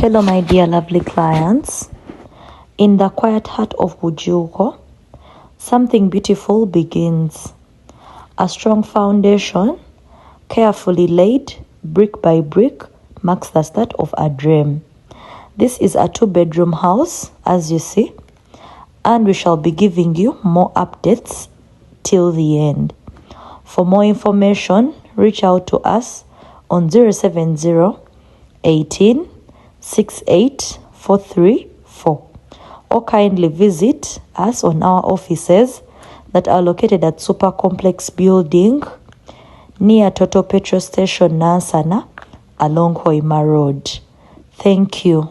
Hello, my dear lovely clients. In the quiet heart of Bujuko, something beautiful begins. A strong foundation, carefully laid, brick by brick, marks the start of a dream. This is a 2-bedroom house, as you see, and we shall be giving you more updates till the end. For more information, reach out to us on 070 18 68 434, or kindly visit us on our offices that are located at Super Complex Building near Toto Petrol Station, Nansana, along Hoima Road. Thank you.